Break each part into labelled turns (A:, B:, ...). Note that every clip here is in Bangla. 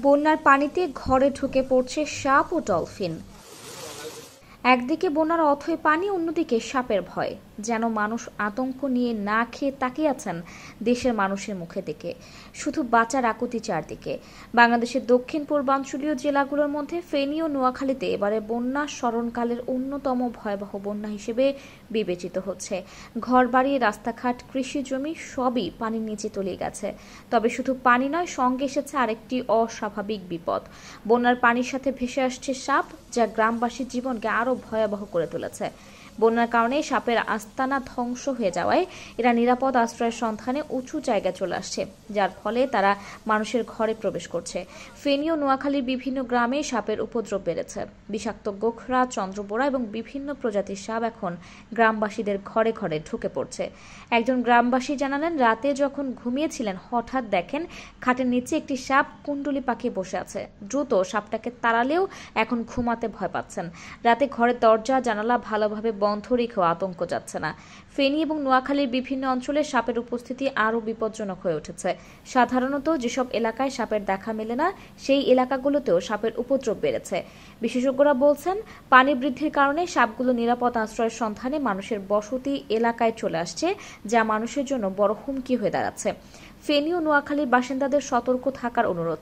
A: বন্যার পানিতে ঘরে ঢুকে পড়ছে সাপ ও ডলফিন। একদিকে বন্যার অথই পানি, অন্যদিকে সাপের ভয়। যেন মানুষ আতঙ্ক নিয়ে না খেয়ে তাকিয়ে আছেন দেশের মানুষের মুখে দিকে। শুধু বাঁচার আকুতি চারদিকে। বাংলাদেশের দক্ষিণ পূর্বাঞ্চলীয় জেলাগুলোর মধ্যে ফেনী ও নোয়াখালীতে এবারে বন্যা স্মরণকালের অন্যতম ভয়াবহ বন্যা হিসেবে বিবেচিত হচ্ছে। ঘরবাড়ি, রাস্তাঘাট, কৃষি জমি সবই পানির নিচে তলিয়ে গেছে। তবে শুধু পানি নয়, সঙ্গে এসেছে আরেকটি অস্বাভাবিক বিপদ। বন্যার পানির সাথে ভেসে আসছে সাপ, যা গ্রামবাসীর জীবনকে আরো ভয়াবহ করে তুলেছে। বন্যার কারণে সাপের আস্তানা ধ্বংস হয়ে যাওয়ায় এরা নিরাপদ আশ্রয়ের সন্ধানে উঁচু জায়গায় চলে আসছে, যার ফলে তারা মানুষের ঘরে প্রবেশ করছে। ফেনী ও নোয়াখালীর বিভিন্ন গ্রামে সাপের উপদ্রব বেড়েছে। বিষাক্ত গোখরা, চন্দ্রবোরা এবং বিভিন্ন প্রজাতির সাপ এখন গ্রামবাসীদের ঘরে ঘরে ঢুকে পড়ছে। একজন গ্রামবাসী জানালেন, রাতে যখন ঘুমিয়েছিলেন হঠাৎ দেখেন খাটের নিচে একটি সাপ কুণ্ডুলি পাকিয়ে বসে আছে। দ্রুত সাপটাকে তাড়ালেও এখন ঘুমাতে ভয় পাচ্ছেন। রাতে ঘরের দরজা জানালা ভালোভাবে বন্ধ রেখেও আতঙ্ক যাচ্ছে না। ফেনী এবং নোয়াখালীর বিভিন্ন অঞ্চলে সাপের উপস্থিতি আরও বিপজ্জনক হয়ে উঠেছে। সাধারণত যেসব এলাকায় সাপের দেখা মেলে না, সেই এলাকাগুলোতেও সাপের উপদ্রব বেড়েছে। বিশেষজ্ঞরা বলছেন, পানি বৃদ্ধির কারণে সাপগুলো নিরাপদ আশ্রয়ের সন্ধানে মানুষের বসতি এলাকায় চলে আসছে, যা মানুষের জন্য বড় হুমকি হয়ে দাঁড়াচ্ছে। ফেনী ও নোয়াখালীর বাসিন্দাদের সতর্ক থাকার অনুরোধ।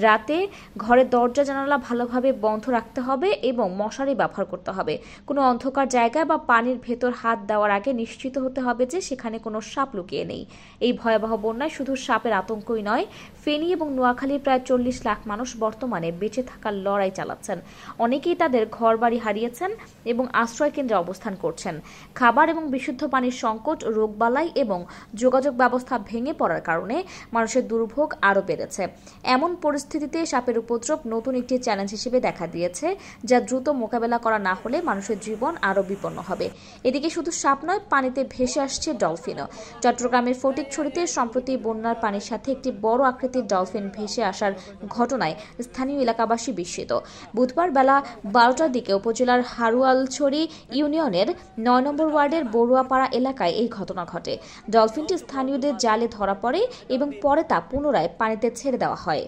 A: রাতে ঘরের দরজা জানালা ভালোভাবে বন্ধ রাখতে হবে এবং মশারি ব্যবহার করতে হবে। কোনো অন্ধকার জায়গায় বা পানির ভেতর হাত দেওয়ার আগে নিশ্চিত হতে হবে যে সেখানে কোনো সাপ লুকিয়ে নেই। এই ভয়াবহ বন্যায় শুধু সাপের আতঙ্কই নয়, ফেনী এবং নোয়াখালীর প্রায় 40 লাখ মানুষ বর্তমানে বেঁচে থাকার লড়াই চালাচ্ছেন। অনেকেই তাদের ঘরবাড়ি হারিয়েছেন এবং আশ্রয় কেন্দ্রে অবস্থান করছেন। খাবার এবং বিশুদ্ধ পানির সংকট, রোগবালাই এবং যোগাযোগ ব্যবস্থা ভেঙে পড়ার কারণে মানুষের দুর্ভোগ আরও বেড়েছে। এমন পরিস্থিতিতে সাপের উপদ্রব নতুন একটি চ্যালেঞ্জ হিসেবে দেখা দিয়েছে, যা দ্রুত মোকাবেলা করা না হলে মানুষের জীবন আরও বিপন্ন হবে। এদিকে শুধু সাপ নয়, পানিতে ভেসে আসছে ডলফিনও। চট্টগ্রামের ফটিকছড়িতে সম্প্রতি বন্যার পানির সাথে একটি বড় আকৃতির ডলফিন ভেসে আসার ঘটনায় স্থানীয় এলাকাবাসী বিস্মিত। বুধবার বেলা 12টার দিকে উপজেলার হারুয়ালছড়ি ইউনিয়নের 9 নম্বর ওয়ার্ডের বড়ুয়াপাড়া এলাকায় এই ঘটনা ঘটে। ডলফিনটি স্থানীয়দের জালে ধরা পড়ে এবং পরে তা পুনরায় পানিতে ছেড়ে দেওয়া হয়।